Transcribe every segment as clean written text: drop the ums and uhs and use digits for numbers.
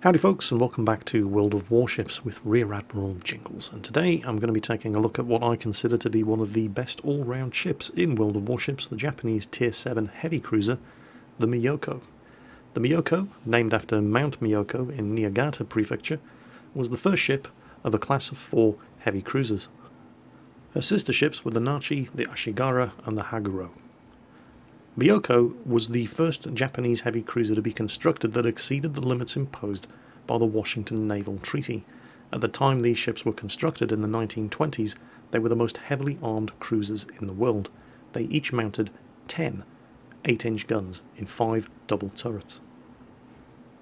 Howdy folks, and welcome back to World of Warships with Rear Admiral Jingles, and today I'm going to be taking a look at what I consider to be one of the best all-round ships in World of Warships, the Japanese Tier 7 Heavy Cruiser, the Myōkō. The Myōkō, named after Mount Myōkō in Niigata Prefecture, was the first ship of a class of 4 heavy cruisers. Her sister ships were the Nachi, the Ashigara, and the Haguro. Myōkō was the first Japanese heavy cruiser to be constructed that exceeded the limits imposed by the Washington Naval Treaty. At the time these ships were constructed in the 1920s, they were the most heavily armed cruisers in the world. They each mounted 10 8-inch guns in 5 double turrets.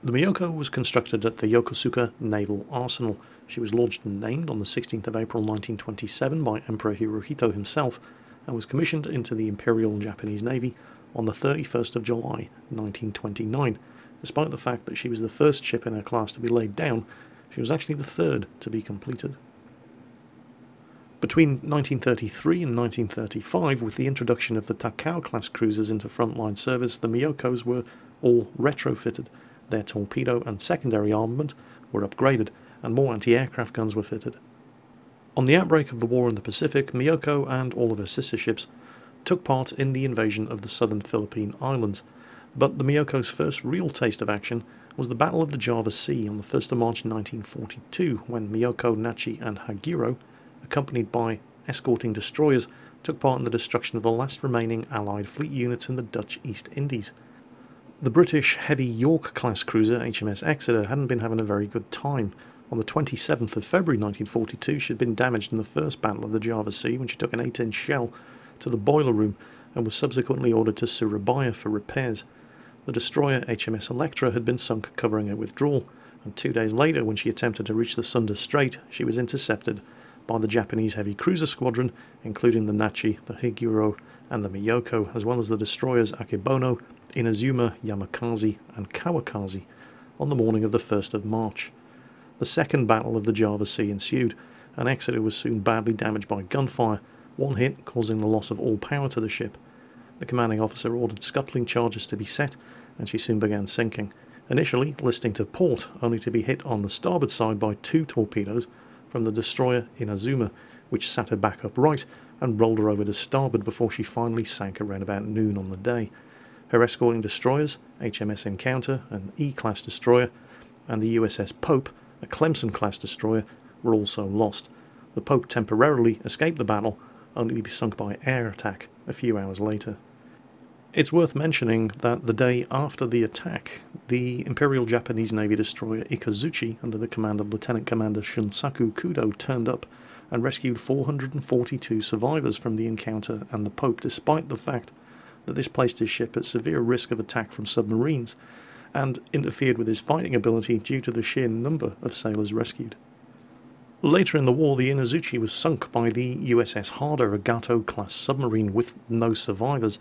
The Myōkō was constructed at the Yokosuka Naval Arsenal. She was launched and named on the 16th of April 1927 by Emperor Hirohito himself, and was commissioned into the Imperial Japanese Navy on the 31st of July 1929. Despite the fact that she was the first ship in her class to be laid down, she was actually the third to be completed. Between 1933 and 1935, with the introduction of the Takao-class cruisers into frontline service, the Myōkōs were all retrofitted. Their torpedo and secondary armament were upgraded, and more anti-aircraft guns were fitted. On the outbreak of the war in the Pacific, Myōkō and all of her sister ships took part in the invasion of the southern Philippine Islands, but the Myōkō's first real taste of action was the Battle of the Java Sea on the 1st of March 1942, when Myōkō, Nachi and Haguro, accompanied by escorting destroyers, took part in the destruction of the last remaining Allied fleet units in the Dutch East Indies. The British heavy York-class cruiser HMS Exeter hadn't been having a very good time. On the 27th of February 1942, she had been damaged in the first Battle of the Java Sea when she took an 8-inch shell to the boiler room and was subsequently ordered to Surabaya for repairs. The destroyer HMS Electra had been sunk covering her withdrawal, and 2 days later, when she attempted to reach the Sunda Strait, she was intercepted by the Japanese heavy cruiser squadron, including the Nachi, the Haguro and the Myōkō, as well as the destroyers Akebono, Inazuma, Yamakaze and Kawakaze, on the morning of the 1st of March. The second Battle of the Java Sea ensued, and Exeter was soon badly damaged by gunfire, one hit causing the loss of all power to the ship. The commanding officer ordered scuttling charges to be set, and she soon began sinking, initially listing to port, only to be hit on the starboard side by 2 torpedoes from the destroyer Inazuma, which sat her back upright and rolled her over to starboard before she finally sank around about noon on the day. Her escorting destroyers, HMS Encounter, an E-class destroyer, and the USS Pope, a Clemson-class destroyer, were also lost. The Pope temporarily escaped the battle, only to be sunk by air attack a few hours later. It's worth mentioning that the day after the attack, the Imperial Japanese Navy destroyer Ikazuchi, under the command of Lieutenant Commander Shunsaku Kudo, turned up and rescued 442 survivors from the Encounter and the Pope, despite the fact that this placed his ship at severe risk of attack from submarines, and interfered with his fighting ability due to the sheer number of sailors rescued. Later in the war, the Inazuchi was sunk by the USS Harder, a Gato-class submarine with no survivors.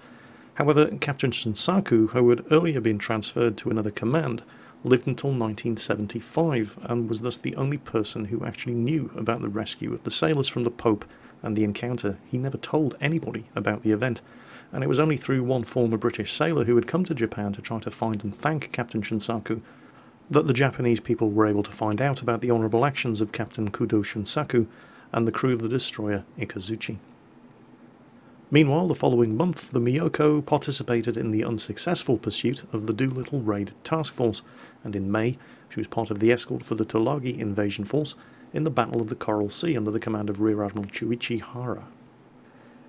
However, Captain Shunsaku, who had earlier been transferred to another command, lived until 1975, and was thus the only person who actually knew about the rescue of the sailors from the Pope and the Encounter. He never told anybody about the event, and it was only through one former British sailor who had come to Japan to try to find and thank Captain Shunsaku that the Japanese people were able to find out about the honourable actions of Captain Kudo Shunsaku and the crew of the destroyer Ikazuchi. Meanwhile, the following month, the Myōkō participated in the unsuccessful pursuit of the Doolittle Raid Task Force, and in May she was part of the escort for the Tulagi invasion force in the Battle of the Coral Sea under the command of Rear Admiral Chuichi Hara.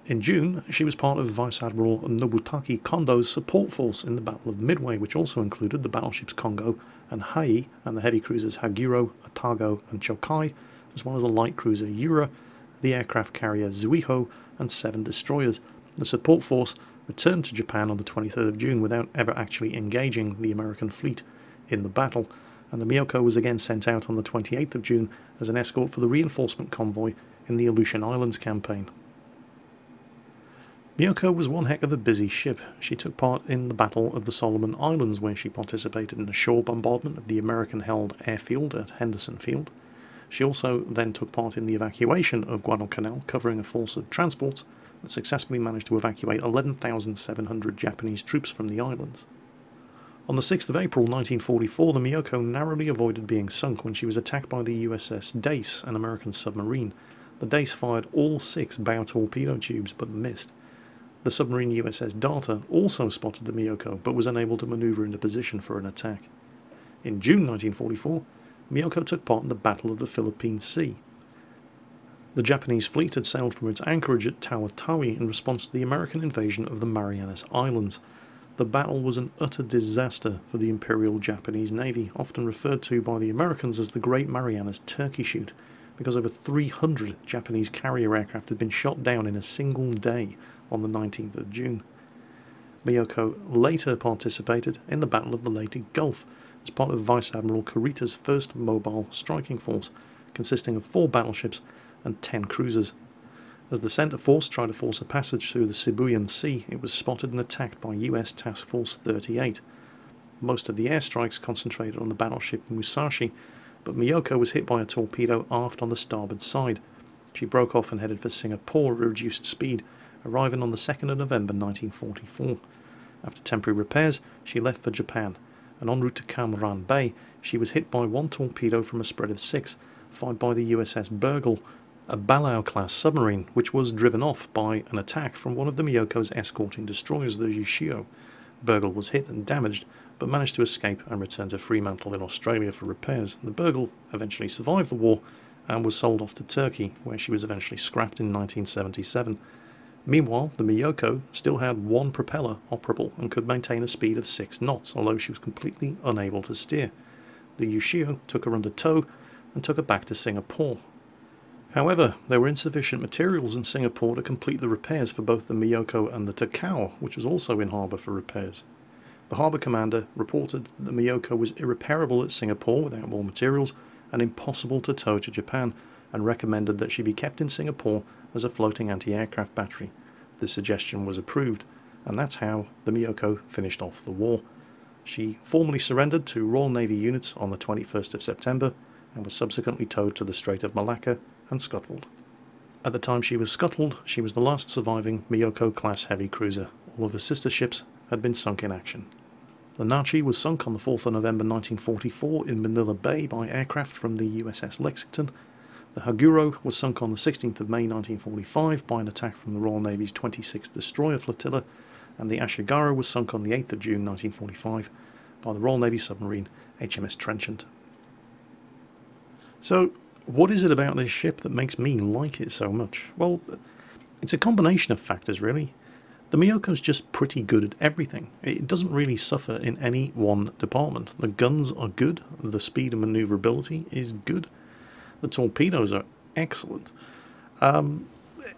In June, she was part of Vice Admiral Nobutake Kondo's support force in the Battle of Midway, which also included the battleships Kongo and Hai and the heavy cruisers Haguro, Atago and Chokai, as well as the light cruiser Yura, the aircraft carrier Zuiho, and 7 destroyers. The support force returned to Japan on the 23rd of June without ever actually engaging the American fleet in the battle, and the Myōkō was again sent out on the 28th of June as an escort for the reinforcement convoy in the Aleutian Islands campaign. Myōkō was one heck of a busy ship. She took part in the Battle of the Solomon Islands, where she participated in a shore bombardment of the American-held airfield at Henderson Field. She also then took part in the evacuation of Guadalcanal, covering a force of transports that successfully managed to evacuate 11,700 Japanese troops from the islands. On the 6th of April 1944, the Myōkō narrowly avoided being sunk when she was attacked by the USS Dace, an American submarine. The Dace fired all 6 bow torpedo tubes, but missed. The submarine USS Data also spotted the Myōkō, but was unable to maneuver into position for an attack. In June 1944, Myōkō took part in the Battle of the Philippine Sea. The Japanese fleet had sailed from its anchorage at Tawa-Tawi in response to the American invasion of the Marianas Islands. The battle was an utter disaster for the Imperial Japanese Navy, often referred to by the Americans as the Great Marianas Turkey Shoot, because over 300 Japanese carrier aircraft had been shot down in a single day on the 19th of June. Myōkō later participated in the Battle of the Leyte Gulf as part of Vice Admiral Kurita's first mobile striking force, consisting of 4 battleships and 10 cruisers. As the centre force tried to force a passage through the Philippine Sea, it was spotted and attacked by US Task Force 38. Most of the airstrikes concentrated on the battleship Musashi, but Myōkō was hit by a torpedo aft on the starboard side. She broke off and headed for Singapore at reduced speed, arriving on the 2nd of November 1944. After temporary repairs, she left for Japan, and en route to Cam Ranh Bay, she was hit by 1 torpedo from a spread of 6, fired by the USS Burgle, a Myōkō-class submarine, which was driven off by an attack from one of the Myōkō's escorting destroyers, the Ushio. Burgle was hit and damaged, but managed to escape and return to Fremantle in Australia for repairs. The Burgle eventually survived the war and was sold off to Turkey, where she was eventually scrapped in 1977. Meanwhile, the Myōkō still had 1 propeller operable and could maintain a speed of 6 knots, although she was completely unable to steer. The Ushio took her under tow and took her back to Singapore. However, there were insufficient materials in Singapore to complete the repairs for both the Myōkō and the Takao, which was also in harbour for repairs. The harbour commander reported that the Myōkō was irreparable at Singapore without more materials and impossible to tow to Japan, and recommended that she be kept in Singapore as a floating anti-aircraft battery. This suggestion was approved, and that's how the Myōkō finished off the war. She formally surrendered to Royal Navy units on the 21st of September and was subsequently towed to the Strait of Malacca and scuttled. At the time she was scuttled, she was the last surviving Myōkō Class Heavy Cruiser. All of her sister ships had been sunk in action. The Nachi was sunk on the 4th of November 1944 in Manila Bay by aircraft from the USS Lexington. The Haguro was sunk on the 16th of May 1945 by an attack from the Royal Navy's 26th Destroyer Flotilla, and the Ashigara was sunk on the 8th of June 1945 by the Royal Navy submarine HMS Trenchant. So, what is it about this ship that makes me like it so much? Well, it's a combination of factors, really. The Myōkō's just pretty good at everything. It doesn't really suffer in any one department. The guns are good, the speed and manoeuvrability is good, the torpedoes are excellent.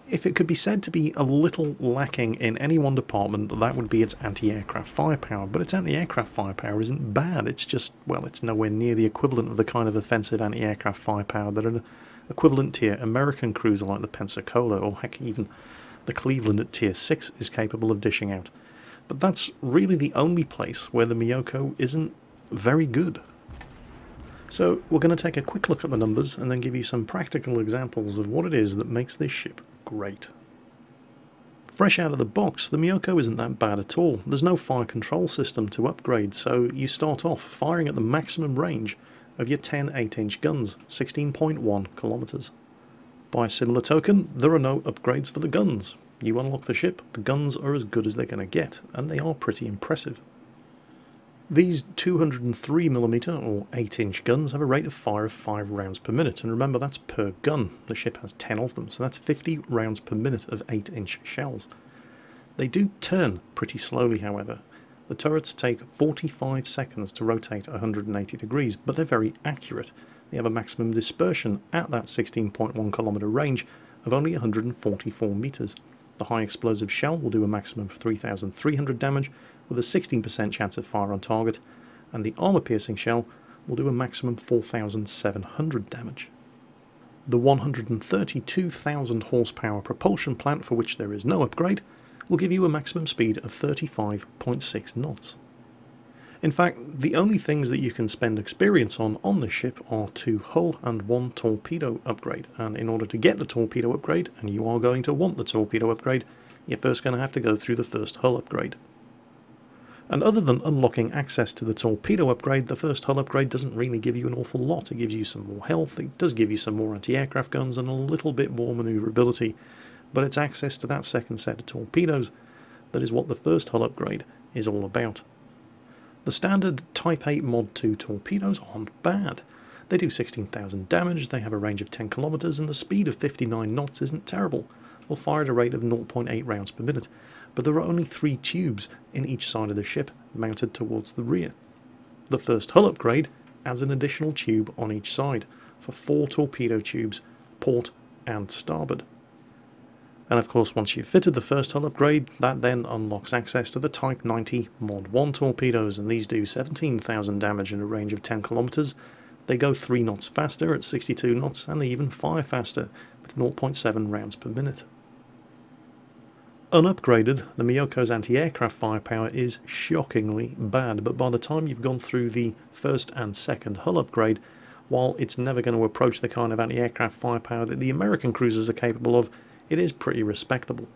If it could be said to be a little lacking in any one department, that would be its anti-aircraft firepower. But its anti-aircraft firepower isn't bad. It's just, well, it's nowhere near the equivalent of the kind of offensive anti-aircraft firepower that an equivalent tier American cruiser like the Pensacola, or heck, even the Cleveland at tier 6 is capable of dishing out. But that's really the only place where the Myōkō isn't very good. So we're going to take a quick look at the numbers and then give you some practical examples of what it is that makes this ship great. Fresh out of the box, the Myōkō isn't that bad at all. There's no fire control system to upgrade, so you start off firing at the maximum range of your 10 8-inch guns, 16.1 kilometers. By a similar token, there are no upgrades for the guns. You unlock the ship, the guns are as good as they're going to get, and they are pretty impressive. These 203mm or 8-inch guns have a rate of fire of 5 rounds per minute, and remember that's per gun. The ship has 10 of them, so that's 50 rounds per minute of 8-inch shells. They do turn pretty slowly, however. The turrets take 45 seconds to rotate 180 degrees, but they're very accurate. They have a maximum dispersion at that 16.1 kilometer range of only 144 meters. The high explosive shell will do a maximum of 3,300 damage with a 16% chance of fire on target, and the armor-piercing shell will do a maximum 4,700 damage. The 132,000 horsepower propulsion plant, for which there is no upgrade, will give you a maximum speed of 35.6 knots. In fact, the only things that you can spend experience on this ship are 2 hull and 1 torpedo upgrade, and in order to get the torpedo upgrade, and you are going to want the torpedo upgrade, you're first going to have to go through the first hull upgrade. And other than unlocking access to the torpedo upgrade, the first hull upgrade doesn't really give you an awful lot. It gives you some more health, it does give you some more anti-aircraft guns and a little bit more manoeuvrability, but it's access to that second set of torpedoes that is what the first hull upgrade is all about. The standard Type 8 Mod 2 torpedoes aren't bad. They do 16,000 damage, they have a range of 10 kilometers, and the speed of 59 knots isn't terrible. They'll fire at a rate of 0.8 rounds per minute, but there are only 3 tubes in each side of the ship mounted towards the rear. The first hull upgrade adds an additional tube on each side for 4 torpedo tubes, port and starboard. And of course, once you've fitted the first hull upgrade, that then unlocks access to the Type 90 Mod 1 torpedoes, and these do 17,000 damage in a range of 10 kilometers. They go 3 knots faster at 62 knots, and they even fire faster with 0.7 rounds per minute. Unupgraded, the Myōkō's anti-aircraft firepower is shockingly bad, but by the time you've gone through the first and second hull upgrade, while it's never going to approach the kind of anti-aircraft firepower that the American cruisers are capable of, it is pretty respectable.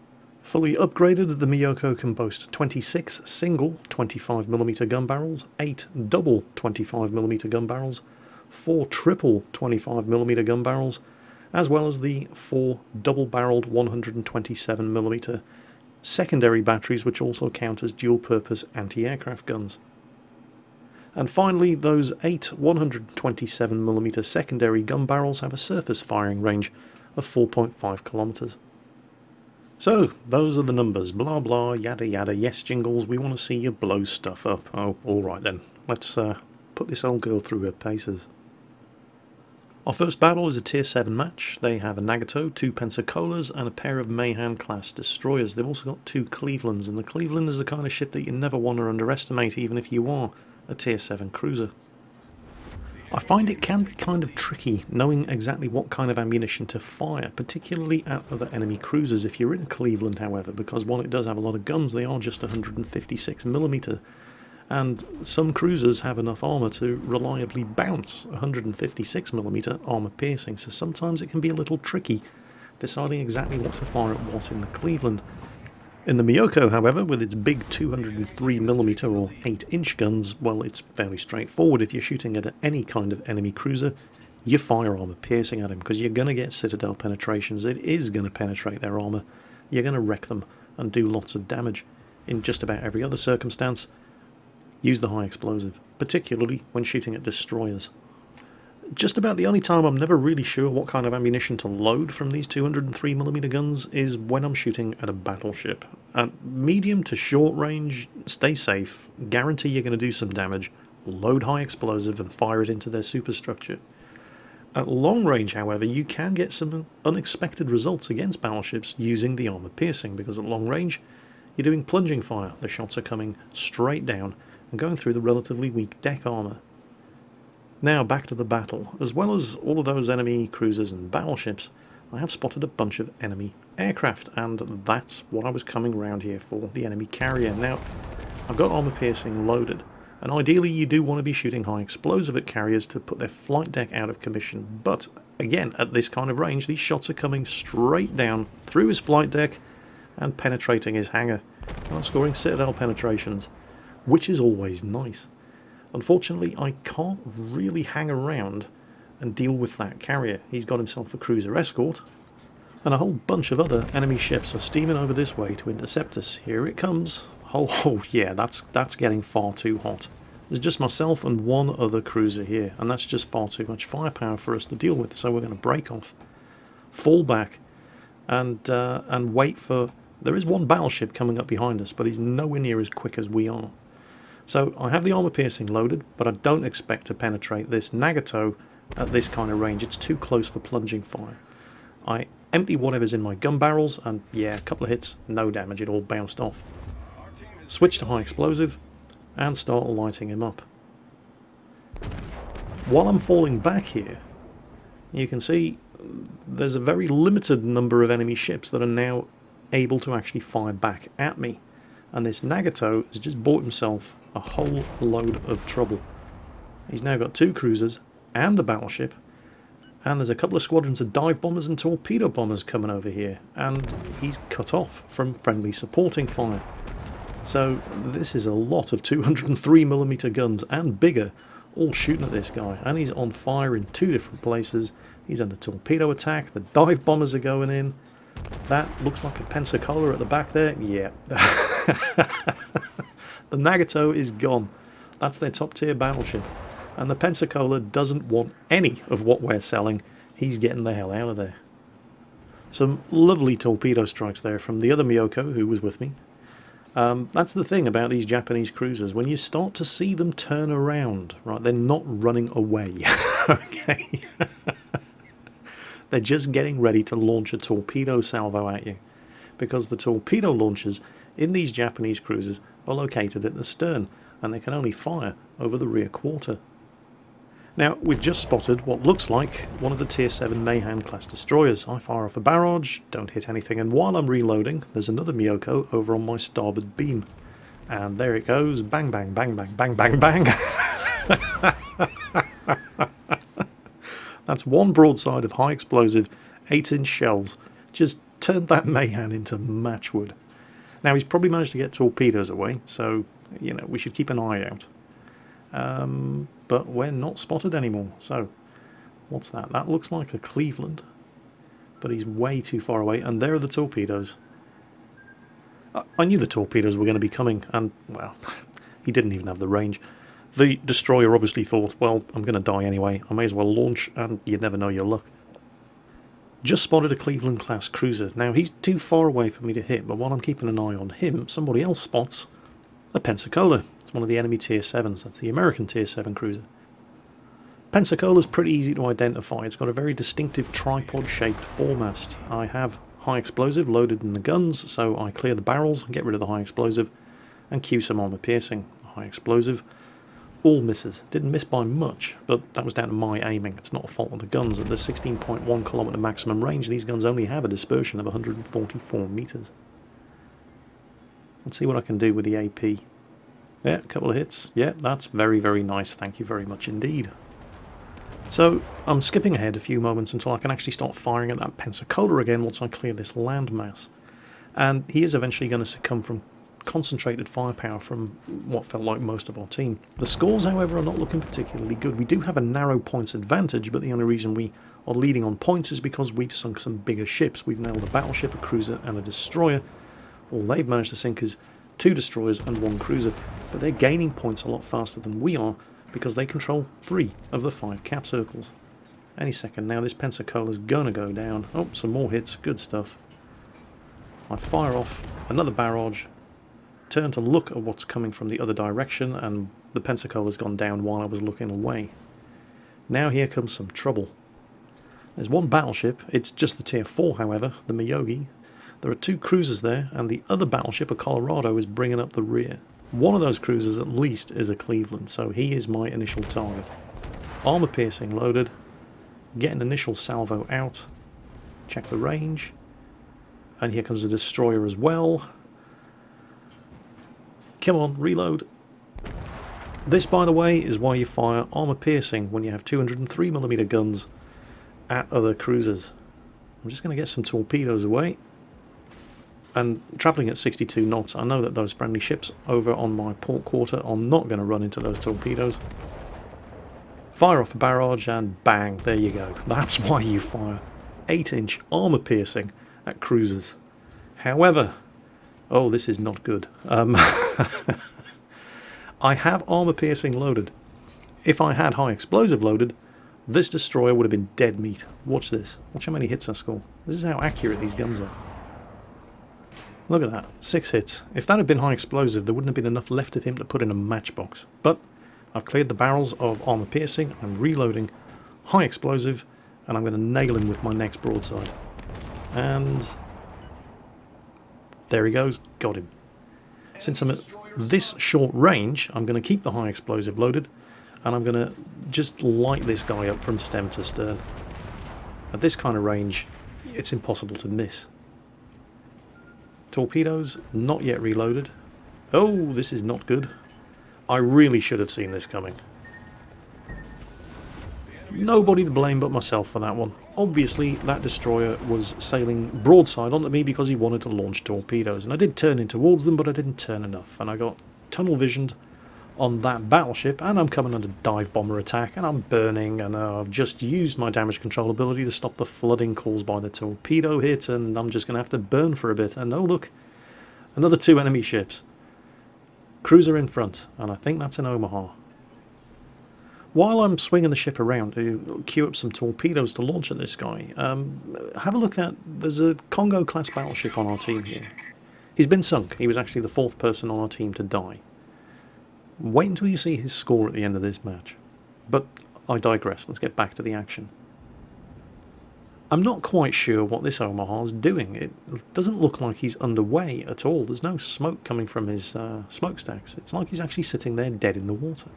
Fully upgraded, the Myōkō can boast 26 single 25mm gun barrels, 8 double 25mm gun barrels, 4 triple 25mm gun barrels, as well as the 4 double-barreled 127mm secondary batteries, which also count as dual-purpose anti-aircraft guns. And finally, those 8 127mm secondary gun barrels have a surface firing range of 4.5 kilometers. So, those are the numbers. Blah blah, yada yada. Yes, Jingles, we want to see you blow stuff up. Oh, alright then. Let's put this old girl through her paces. Our first battle is a Tier 7 match. They have a Nagato, 2 Pensacola's, and a pair of Mayhan-class destroyers. They've also got 2 Clevelands, and the Cleveland is the kind of ship that you never want to underestimate, even if you are a Tier 7 cruiser. I find it can be kind of tricky knowing exactly what kind of ammunition to fire, particularly at other enemy cruisers if you're in a Cleveland, however, because while it does have a lot of guns, they are just 156mm, and some cruisers have enough armour to reliably bounce 156mm armour piercing, so sometimes it can be a little tricky deciding exactly what to fire at what in the Cleveland. In the Myōkō, however, with its big 203mm or 8-inch guns, well, it's fairly straightforward. If you're shooting at any kind of enemy cruiser, you fire armour piercing at them, because you're going to get citadel penetrations. It is going to penetrate their armour. You're going to wreck them and do lots of damage. In just about every other circumstance, use the high explosive, particularly when shooting at destroyers. Just about the only time I'm never really sure what kind of ammunition to load from these 203mm guns is when I'm shooting at a battleship. At medium to short range, stay safe, guarantee you're going to do some damage, load high explosive and fire it into their superstructure. At long range, however, you can get some unexpected results against battleships using the armour piercing, because at long range you're doing plunging fire. The shots are coming straight down and going through the relatively weak deck armour. Now back to the battle. As well as all of those enemy cruisers and battleships, I have spotted a bunch of enemy aircraft, and that's what I was coming around here for, the enemy carrier. Now, I've got armour piercing loaded, and ideally you do want to be shooting high explosive at carriers to put their flight deck out of commission, but again, at this kind of range, these shots are coming straight down through his flight deck and penetrating his hangar. I'm scoring citadel penetrations, which is always nice. Unfortunately, I can't really hang around and deal with that carrier. He's got himself a cruiser escort, and a whole bunch of other enemy ships are steaming over this way to intercept us. Here it comes. Oh yeah, that's getting far too hot. There's just myself and one other cruiser here, and that's just far too much firepower for us to deal with, so we're going to break off, fall back, and wait for... There is one battleship coming up behind us, but he's nowhere near as quick as we are. So I have the armour piercing loaded, but I don't expect to penetrate this Nagato at this kind of range. It's too close for plunging fire. I empty whatever's in my gun barrels, and yeah, a couple of hits, no damage, it all bounced off. Switch to high explosive, and start lighting him up. While I'm falling back here, you can see there's a very limited number of enemy ships that are now able to actually fire back at me. And this Nagato has just bought himself a whole load of trouble. He's now got 2 cruisers and a battleship, and there's a couple of squadrons of dive bombers and torpedo bombers coming over here, and he's cut off from friendly supporting fire. So this is a lot of 203mm guns and bigger, all shooting at this guy, and he's on fire in 2 different places. He's under torpedo attack, the dive bombers are going in. That looks like a Pensacola at the back there. Yeah. The Nagato is gone. That's their top tier battleship. And the Pensacola doesn't want any of what we're selling. He's getting the hell out of there. Some lovely torpedo strikes there from the other Myoko who was with me. That's the thing about these Japanese cruisers. When you start to see them turn around, right, they're not running away. Okay. They're just getting ready to launch a torpedo salvo at you, because the torpedo launchers in these Japanese cruisers are located at the stern, and they can only fire over the rear quarter. Now, we've just spotted what looks like one of the Tier 7 Mayhan class destroyers. I fire off a barrage, don't hit anything, and while I'm reloading, there's another Myoko over on my starboard beam. And there it goes, bang, bang, bang, bang, bang, bang, bang. That's one broadside of high explosive 8-inch shells. Just turned that Mayhan into matchwood. Now, he's probably managed to get torpedoes away, so, you know, we should keep an eye out. But we're not spotted anymore. So, what's that? That looks like a Cleveland, but he's way too far away, and there are the torpedoes. I knew the torpedoes were going to be coming, and, well, he didn't even have the range. The destroyer obviously thought, well, I'm going to die anyway, I may as well launch, and you never know your luck. Just spotted a Cleveland class cruiser. Now, he's too far away for me to hit, but while I'm keeping an eye on him, somebody else spots a Pensacola. It's one of the enemy Tier 7s. That's the American Tier 7 cruiser. Pensacola's pretty easy to identify. It's got a very distinctive tripod-shaped foremast. I have high explosive loaded in the guns, so I clear the barrels, get rid of the high explosive, and cue some armor piercing. High explosive, all misses. Didn't miss by much, but that was down to my aiming. It's not a fault of the guns. At the 16.1 kilometer maximum range, these guns only have a dispersion of 144 meters. Let's see what I can do with the AP. Yeah, a couple of hits. Yeah, that's very, very nice. Thank you very much indeed. So, I'm skipping ahead a few moments until I can actually start firing at that Pensacola again once I clear this landmass. And he is eventually going to succumb from concentrated firepower from what felt like most of our team. The scores, however, are not looking particularly good. We do have a narrow points advantage, but the only reason we are leading on points is because we've sunk some bigger ships. We've nailed a battleship, a cruiser, and a destroyer. All they've managed to sink is 2 destroyers and 1 cruiser, but they're gaining points a lot faster than we are because they control 3 of the 5 cap circles. Any second now, this Pensacola's gonna go down. Oh, some more hits, good stuff. I fire off another barrage, turn to look at what's coming from the other direction, and the Pensacola's gone down while I was looking away. Now here comes some trouble. There's one battleship, it's just the Tier 4 however, the Myōkō. There are 2 cruisers there, and the other battleship, a Colorado, is bringing up the rear. One of those cruisers at least is a Cleveland, so he is my initial target. Armor piercing loaded, get an initial salvo out, check the range, and here comes the destroyer as well. Come on, reload. This, by the way, is why you fire armor piercing when you have 203mm guns at other cruisers. I'm just going to get some torpedoes away. And travelling at 62 knots, I know that those friendly ships over on my port quarter are not going to run into those torpedoes. Fire off a barrage and bang, there you go. That's why you fire 8-inch armour piercing at cruisers. However, oh, this is not good. I have armour piercing loaded. If I had high explosive loaded, this destroyer would have been dead meat. Watch this. Watch how many hits I score. This is how accurate these guns are. Look at that, 6 hits. If that had been high explosive, there wouldn't have been enough left of him to put in a matchbox. But I've cleared the barrels of armor piercing, I'm reloading high explosive, and I'm going to nail him with my next broadside. And there he goes, got him. Since I'm at this short range, I'm going to keep the high explosive loaded, and I'm going to just light this guy up from stem to stern. At this kind of range, it's impossible to miss. Torpedoes, not yet reloaded. Oh, this is not good. I really should have seen this coming. Nobody to blame but myself for that one. obviously that destroyer was sailing broadside onto me because he wanted to launch torpedoes, and I did turn in towards them, but I didn't turn enough, and I got tunnel visioned on that battleship, and I'm coming under dive bomber attack, and I'm burning, and I've just used my damage control ability to stop the flooding caused by the torpedo hit, and I'm just going to have to burn for a bit. And oh look, another 2 enemy ships. Cruiser in front, and I think that's an Omaha. While I'm swinging the ship around to queue up some torpedoes to launch at this guy, have a look at, there's a Congo-class battleship on our team here. He's been sunk. He was actually the 4th person on our team to die. Wait until you see his score at the end of this match. But I digress, let's get back to the action. I'm not quite sure what this Omaha is doing. It doesn't look like he's underway at all. There's no smoke coming from his smokestacks. It's like he's actually sitting there dead in the water.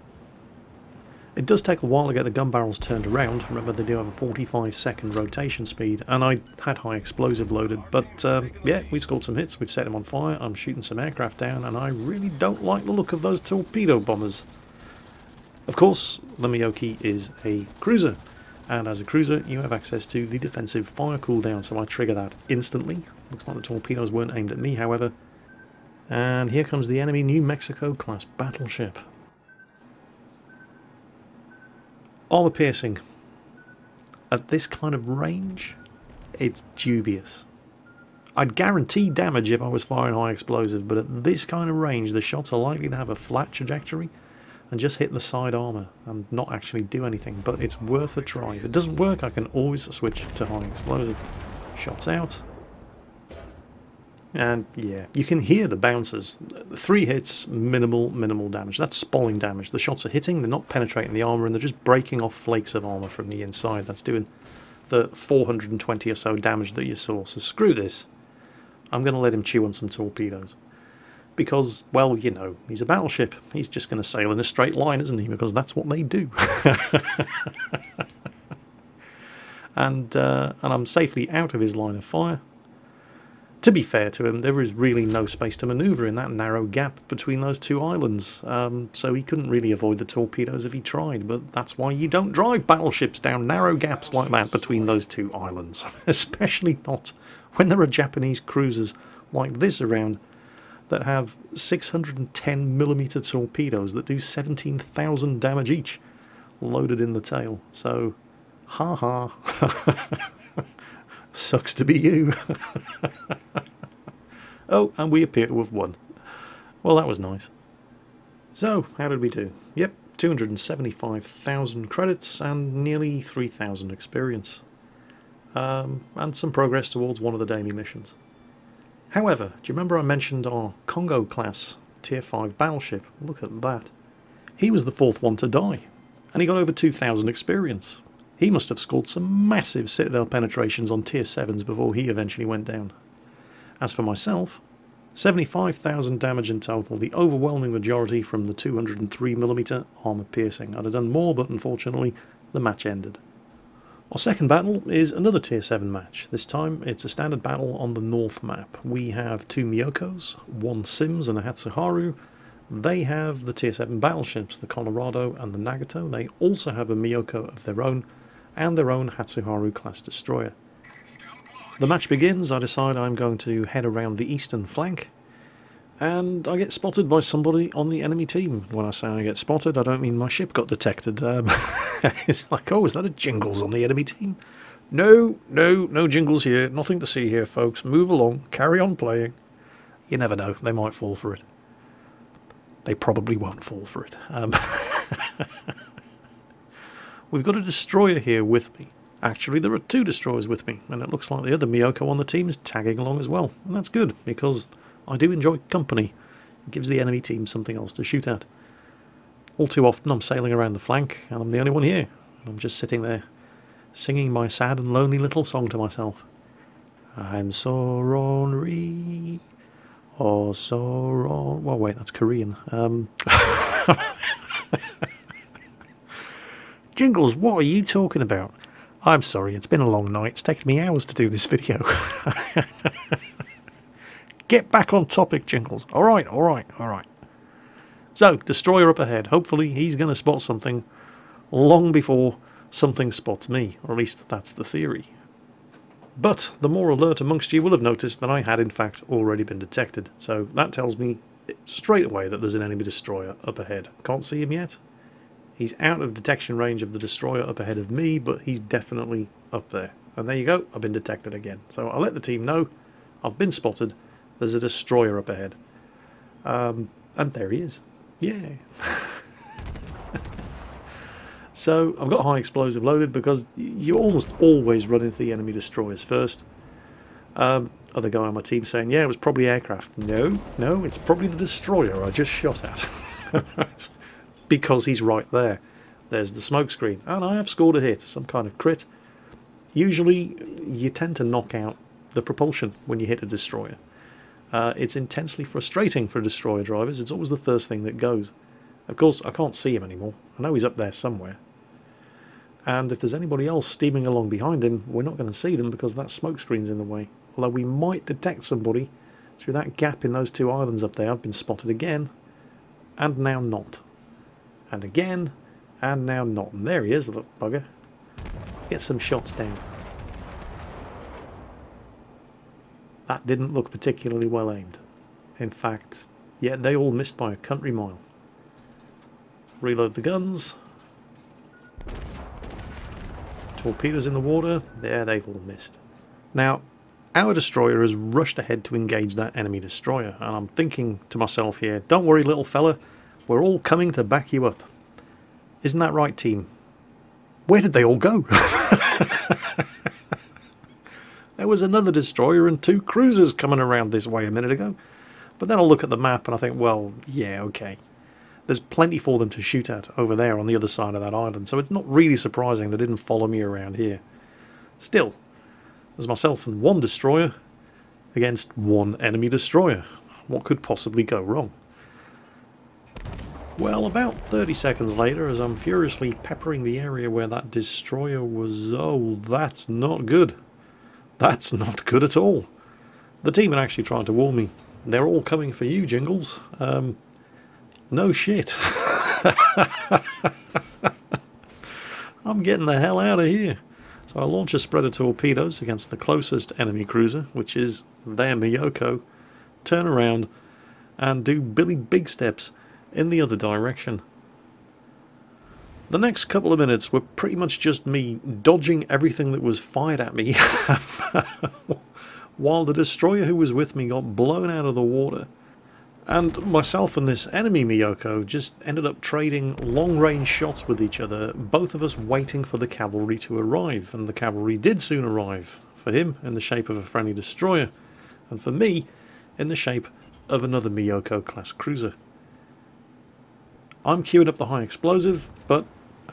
It does take a while to get the gun barrels turned around. Remember, they do have a 45-second rotation speed, and I had high explosive loaded. But yeah, we've scored some hits, we've set him on fire, I'm shooting some aircraft down, and I really don't like the look of those torpedo bombers. Of course, the Myōkō is a cruiser, and as a cruiser you have access to the defensive fire cooldown, so I trigger that instantly. Looks like the torpedoes weren't aimed at me, however. And here comes the enemy New Mexico class battleship. Armour piercing. At this kind of range, it's dubious. I'd guarantee damage if I was firing high explosive, but at this kind of range the shots are likely to have a flat trajectory and just hit the side armour and not actually do anything, but it's worth a try. If it doesn't work, I can always switch to high explosive. Shots out. And yeah, you can hear the bounces. 3 hits, minimal damage. That's spalling damage. The shots are hitting, they're not penetrating the armour, and they're just breaking off flakes of armour from the inside. That's doing the 420 or so damage that you saw. So screw this. I'm going to let him chew on some torpedoes. Because, well, you know, he's a battleship. He's just going to sail in a straight line, isn't he? Because that's what they do. And I'm safely out of his line of fire. To be fair to him, there is really no space to manoeuvre in that narrow gap between those 2 islands, so he couldn't really avoid the torpedoes if he tried, but that's why you don't drive battleships down narrow gaps like that between those 2 islands, especially not when there are Japanese cruisers like this around that have 610mm torpedoes that do 17,000 damage each, loaded in the tail, so ha ha. Sucks to be you. Oh, and we appear to have won. Well, that was nice. So, how did we do? Yep, 275,000 credits and nearly 3,000 experience. And some progress towards one of the daily missions. However, do you remember I mentioned our Congo-class Tier 5 battleship? Look at that. He was the 4th one to die, and he got over 2,000 experience. He must have scored some massive Citadel penetrations on Tier 7s before he eventually went down. As for myself, 75,000 damage in total, the overwhelming majority from the 203mm armour piercing. I'd have done more, but unfortunately the match ended. Our second battle is another Tier 7 match. This time it's a standard battle on the north map. We have 2 Myokos, 1 Sims and a Hatsuharu. They have the Tier 7 battleships, the Colorado and the Nagato. They also have a Myoko of their own, and their own Hatsuharu class destroyer. The match begins. I decide I'm going to head around the eastern flank, and I get spotted by somebody on the enemy team. When I say I get spotted, I don't mean my ship got detected. It's like, oh, is that a Jingles on the enemy team? No Jingles here, nothing to see here, folks. Move along, carry on playing. You never know, they might fall for it. They probably won't fall for it. We've got a destroyer here with me. Actually, there are 2 destroyers with me, and it looks like the other Myoko on the team is tagging along as well. And that's good, because I do enjoy company. It gives the enemy team something else to shoot at. All too often I'm sailing around the flank, and I'm the only one here. I'm just sitting there, singing my sad and lonely little song to myself. I'm so lonely, oh so wrong. Well, wait, that's Korean. Jingles, what are you talking about? I'm sorry, it's been a long night. It's taken me hours to do this video. Get back on topic, Jingles. Alright. So, destroyer up ahead. Hopefully he's going to spot something long before something spots me, or at least that's the theory. But the more alert amongst you will have noticed that I had in fact already been detected, so that tells me straight away that there's an enemy destroyer up ahead. Can't see him yet. He's out of detection range of the destroyer up ahead of me, but he's definitely up there. And there you go, I've been detected again. So I'll let the team know I've been spotted. There's a destroyer up ahead. And there he is. Yeah. So I've got high explosive loaded because you almost always run into the enemy destroyers first. Other guy on my team saying, yeah, it was probably aircraft. No, it's probably the destroyer I just shot at. Because he's right there. There's the smoke screen. And I have scored a hit, some kind of crit. Usually you tend to knock out the propulsion when you hit a destroyer. It's intensely frustrating for destroyer drivers. It's always the first thing that goes. Of course, I can't see him anymore. I know he's up there somewhere. And if there's anybody else steaming along behind him, we're not going to see them because that smoke screen's in the way. Although we might detect somebody through that gap in those two islands up there. I've been spotted again, and now not. And again, and now not. And there he is, the little bugger. Let's get some shots down. That didn't look particularly well aimed. In fact, yeah, they all missed by a country mile. Reload the guns. Torpedoes in the water. There, they've all missed. Now, our destroyer has rushed ahead to engage that enemy destroyer. And I'm thinking to myself here, don't worry, little fella. We're all coming to back you up. Isn't that right, team? Where did they all go? There was another destroyer and 2 cruisers coming around this way a minute ago. But then I'll look at the map and I think, well, yeah, okay. There's plenty for them to shoot at over there on the other side of that island, so it's not really surprising they didn't follow me around here. Still, there's myself and 1 destroyer against 1 enemy destroyer. What could possibly go wrong? Well, about 30 seconds later, as I'm furiously peppering the area where that destroyer was... Oh, that's not good. That's not good at all. The team had actually tried to warn me. They're all coming for you, Jingles. No shit. I'm getting the hell out of here. So I launch a spread of torpedoes against the closest enemy cruiser, which is their Myōkō, turn around and do Billy Big Steps in the other direction. The next couple of minutes were pretty much just me dodging everything that was fired at me while the destroyer who was with me got blown out of the water. And myself and this enemy Myōkō just ended up trading long-range shots with each other, both of us waiting for the cavalry to arrive. And the cavalry did soon arrive, for him in the shape of a friendly destroyer, and for me in the shape of another Myōkō-class cruiser. I'm queuing up the high explosive, but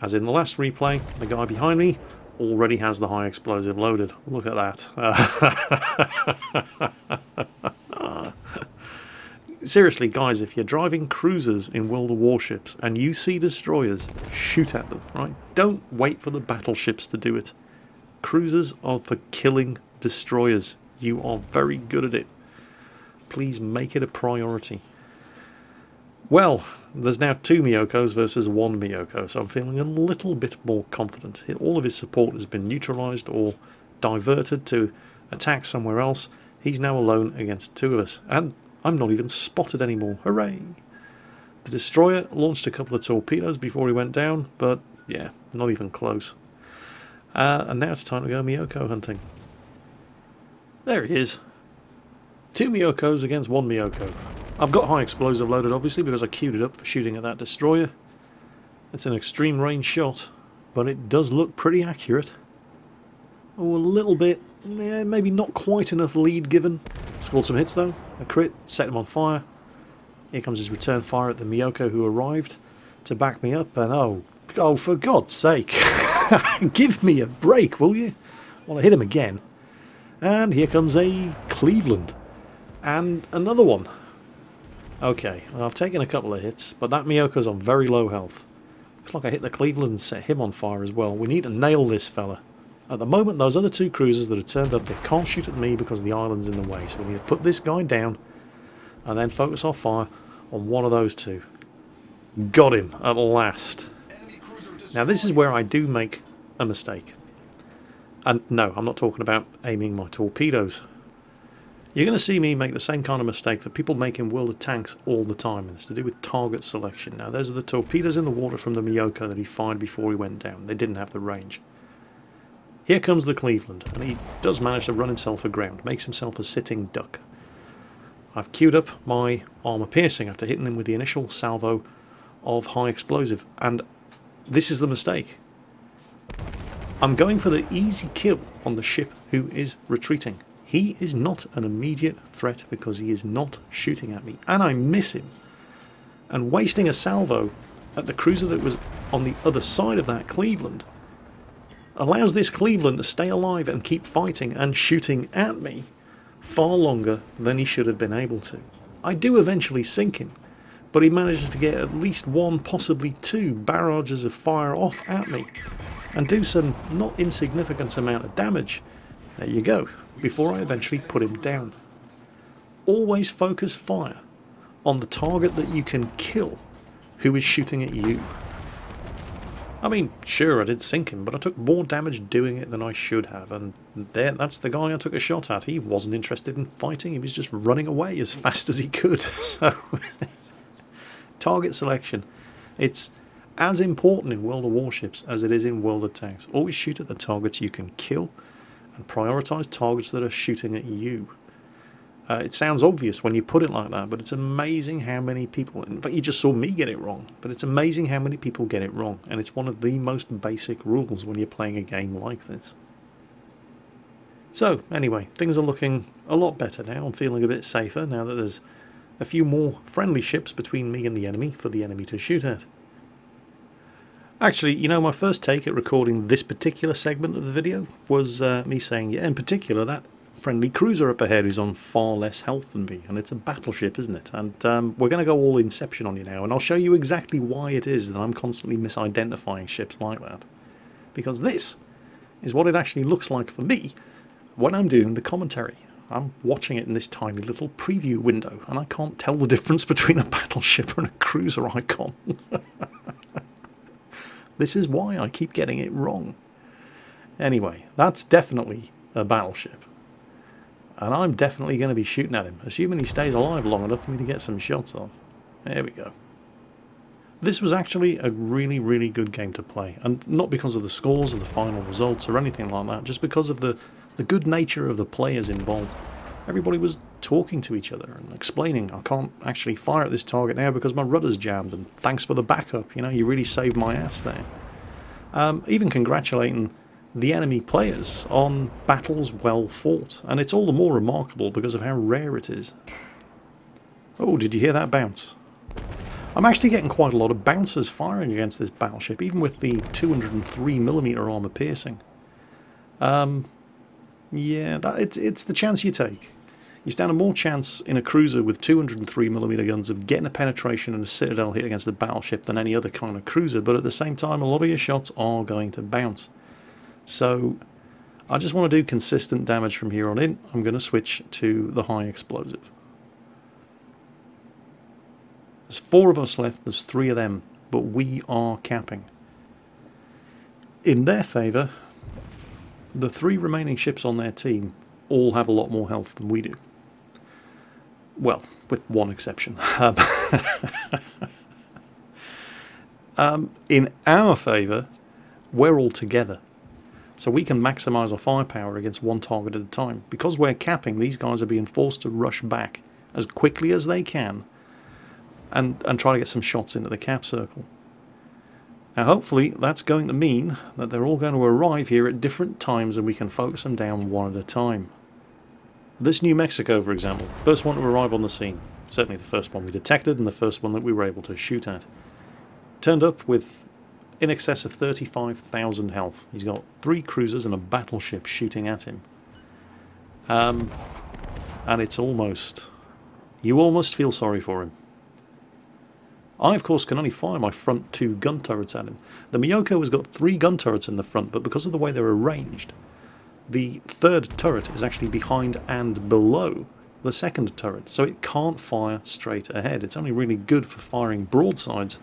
as in the last replay, the guy behind me already has the high explosive loaded. Look at that. Seriously, guys, if you're driving cruisers in World of Warships and you see destroyers, shoot at them, right? Don't wait for the battleships to do it. Cruisers are for killing destroyers. You are very good at it. Please make it a priority. Well, there's now 2 Myōkōs versus 1 Myōkō, so I'm feeling a little bit more confident. All of his support has been neutralised or diverted to attack somewhere else. He's now alone against 2 of us, and I'm not even spotted anymore. Hooray! The destroyer launched a couple of torpedoes before he went down, but yeah, not even close. And now it's time to go Myōkō hunting. There he is. 2 Myōkōs against 1 Myōkō. I've got high explosive loaded obviously because I queued it up for shooting at that destroyer. It's an extreme range shot, but it does look pretty accurate. Oh, a little bit, yeah, maybe not quite enough lead given. Scored some hits though, a crit, set him on fire. Here comes his return fire at the Myōkō who arrived to back me up, and oh for God's sake, give me a break, will you? Well, I hit him again, and here comes a Cleveland, and another one. Okay, well, I've taken a couple of hits, but that Myōkō's on very low health. Looks like I hit the Cleveland and set him on fire as well. We need to nail this fella. At the moment, those other 2 cruisers that have turned up, they can't shoot at me because the island's in the way. So we need to put this guy down and then focus our fire on one of those 2. Got him at last. Now this is where I do make a mistake. And no, I'm not talking about aiming my torpedoes. You're going to see me make the same kind of mistake that people make in World of Tanks all the time, and it's to do with target selection. Now, those are the torpedoes in the water from the Myōkō that he fired before he went down. They didn't have the range. Here comes the Cleveland, and he does manage to run himself aground, makes himself a sitting duck. I've queued up my armour piercing after hitting him with the initial salvo of high explosive, and this is the mistake. I'm going for the easy kill on the ship who is retreating. He is not an immediate threat because he is not shooting at me, and I miss him. And wasting a salvo at the cruiser that was on the other side of that Cleveland allows this Cleveland to stay alive and keep fighting and shooting at me far longer than he should have been able to. I do eventually sink him, but he manages to get at least one, possibly two barrages of fire off at me and do some not insignificant amount of damage. There you go, before I eventually put him down. Always focus fire on the target that you can kill who is shooting at you. I mean, sure, I did sink him, but I took more damage doing it than I should have, and that's the guy I took a shot at. He wasn't interested in fighting, he was just running away as fast as he could. So, target selection. It's as important in World of Warships as it is in World of Tanks. Always shoot at the targets you can kill, and prioritise targets that are shooting at you. It sounds obvious when you put it like that, but it's amazing how many people, in fact you just saw me get it wrong, but it's amazing how many people get it wrong, and it's one of the most basic rules when you're playing a game like this. So anyway, things are looking a lot better now. I'm feeling a bit safer now that there's a few more friendly ships between me and the enemy for the enemy to shoot at. Actually, you know, my first take at recording this particular segment of the video was me saying, yeah, in particular, that friendly cruiser up ahead who's on far less health than me, and it's a battleship, isn't it? And we're going to go all Inception on you now, and I'll show you exactly why it is that I'm constantly misidentifying ships like that. Because this is what it actually looks like for me when I'm doing the commentary. I'm watching it in this tiny little preview window, and I can't tell the difference between a battleship and a cruiser icon. This is why I keep getting it wrong. Anyway, that's definitely a battleship. And I'm definitely going to be shooting at him, assuming he stays alive long enough for me to get some shots off. There we go. This was actually a really, really good game to play. And not because of the scores or the final results or anything like that, just because of the good nature of the players involved. Everybody was talking to each other and explaining, I can't actually fire at this target now because my rudder's jammed, and thanks for the backup, you know, you really saved my ass there. Even congratulating the enemy players on battles well fought, and it's all the more remarkable because of how rare it is. Oh, did you hear that bounce? I'm actually getting quite a lot of bouncers firing against this battleship, even with the 203mm armour piercing. Yeah, it's the chance you take. You stand a more chance in a cruiser with 203mm guns of getting a penetration and a citadel hit against the battleship than any other kind of cruiser, but at the same time a lot of your shots are going to bounce. So I just want to do consistent damage from here on in. I'm going to switch to the high explosive. There's 4 of us left, there's 3 of them, but we are capping. In their favour, the 3 remaining ships on their team all have a lot more health than we do. Well, with one exception. In our favour, we're all together. So we can maximise our firepower against one target at a time. Because we're capping, these guys are being forced to rush back as quickly as they can and try to get some shots into the cap circle. Now hopefully that's going to mean that they're all going to arrive here at different times and we can focus them down one at a time. This New Mexico, for example, first one to arrive on the scene, certainly the first one we detected and the first one that we were able to shoot at, turned up with in excess of 35,000 health. He's got 3 cruisers and a battleship shooting at him. And it's almost... you almost feel sorry for him. I, of course, can only fire my front 2 gun turrets at him. The Myōkō has got 3 gun turrets in the front, but because of the way they're arranged, the 3rd turret is actually behind and below the 2nd turret, so it can't fire straight ahead. It's only really good for firing broadsides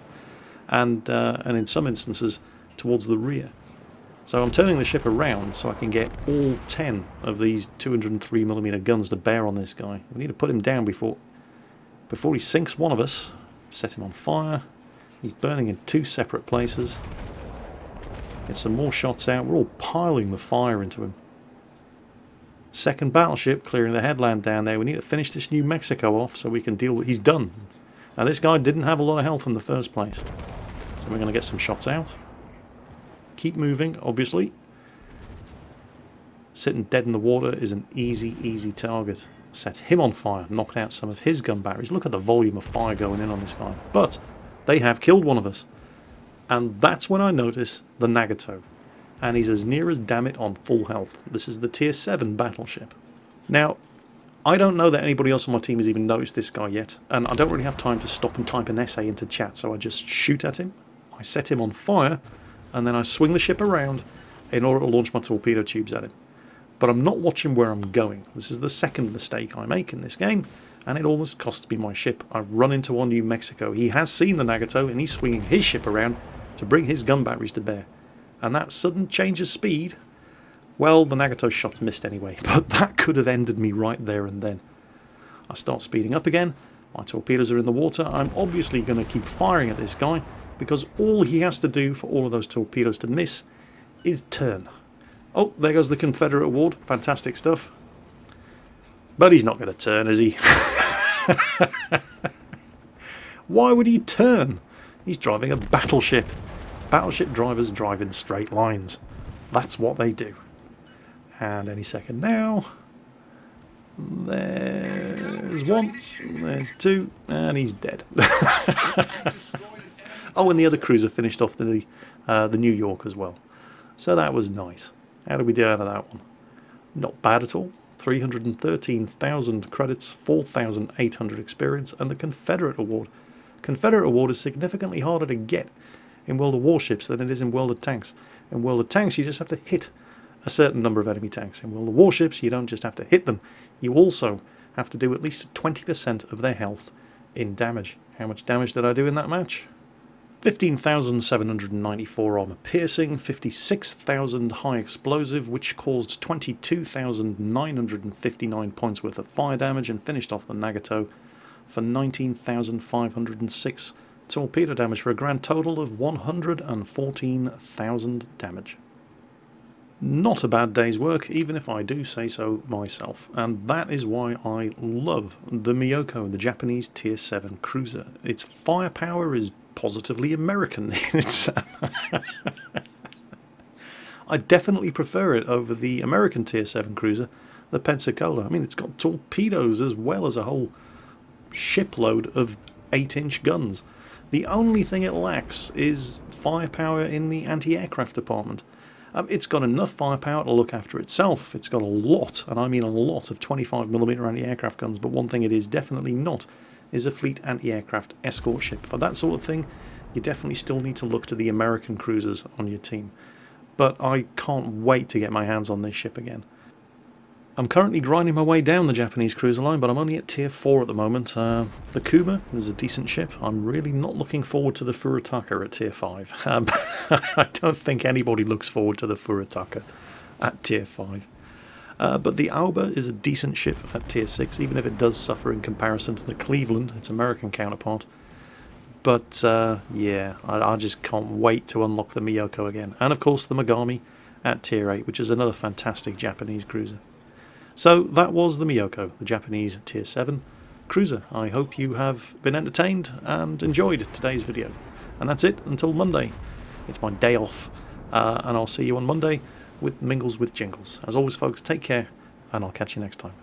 and in some instances towards the rear. So I'm turning the ship around so I can get all 10 of these 203mm guns to bear on this guy. We need to put him down before he sinks one of us. Set him on fire. He's burning in 2 separate places. Get some more shots out. We're all piling the fire into him. Second battleship clearing the headland down there. We need to finish this New Mexico off so we can deal with... He's done. Now this guy didn't have a lot of health in the first place. So we're going to get some shots out. Keep moving, obviously. Sitting dead in the water is an easy target. Set him on fire. Knocked out some of his gun batteries. Look at the volume of fire going in on this guy. But they have killed one of us. And that's when I notice the Nagato. And he's as near as damn it on full health. This is the Tier 7 battleship. Now, I don't know that anybody else on my team has even noticed this guy yet, and I don't really have time to stop and type an essay into chat, so I just shoot at him, I set him on fire, and then I swing the ship around in order to launch my torpedo tubes at him. But I'm not watching where I'm going. This is the second mistake I make in this game, and it almost costs me my ship. I've run into one New Mexico. He has seen the Nagato, and he's swinging his ship around to bring his gun batteries to bear. And that sudden change of speed, well, the Nagato shots missed anyway, but that could have ended me right there and then. I start speeding up again, my torpedoes are in the water. I'm obviously going to keep firing at this guy, because all he has to do for all of those torpedoes to miss is turn. Oh, there goes the Confederate Award, fantastic stuff. But he's not going to turn, is he? Why would he turn? He's driving a battleship. Battleship drivers drive in straight lines. That's what they do. And any second now, there's one, there's two, and he's dead. Oh, and the other cruiser finished off the New York as well. So that was nice. How did we do out of that one? Not bad at all. 313,000 credits, 4,800 experience, and the Confederate Award. Confederate Award is significantly harder to get in World of Warships than it is in World of Tanks. In World of Tanks, you just have to hit a certain number of enemy tanks. In World of Warships, you don't just have to hit them, you also have to do at least 20% of their health in damage. How much damage did I do in that match? 15,794 armor piercing, 56,000 high explosive, which caused 22,959 points worth of fire damage, and finished off the Nagato for 19,506 torpedo damage for a grand total of 114,000 damage. Not a bad day's work, even if I do say so myself, and that is why I love the Myōkō, the Japanese Tier 7 cruiser. Its firepower is positively American. I definitely prefer it over the American Tier 7 cruiser, the Pensacola. I mean, it's got torpedoes as well as a whole shipload of 8-inch guns. The only thing it lacks is firepower in the anti-aircraft department. It's got enough firepower to look after itself. It's got a lot, and I mean a lot, of 25mm anti-aircraft guns, but one thing it is definitely not is a fleet anti-aircraft escort ship. For that sort of thing, you definitely still need to look to the American cruisers on your team. But I can't wait to get my hands on this ship again. I'm currently grinding my way down the Japanese cruiser line, but I'm only at Tier 4 at the moment. The Kuma is a decent ship. I'm really not looking forward to the Furutaka at Tier 5. I don't think anybody looks forward to the Furutaka at Tier 5. But the Aoba is a decent ship at Tier 6, even if it does suffer in comparison to the Cleveland, its American counterpart. But yeah, I just can't wait to unlock the Myōkō again. And of course the Megami at Tier 8, which is another fantastic Japanese cruiser. So that was the Myōkō, the Japanese Tier 7 cruiser. I hope you have been entertained and enjoyed today's video. And that's it until Monday. It's my day off, and I'll see you on Monday with Mingles with Jingles. As always folks, take care, and I'll catch you next time.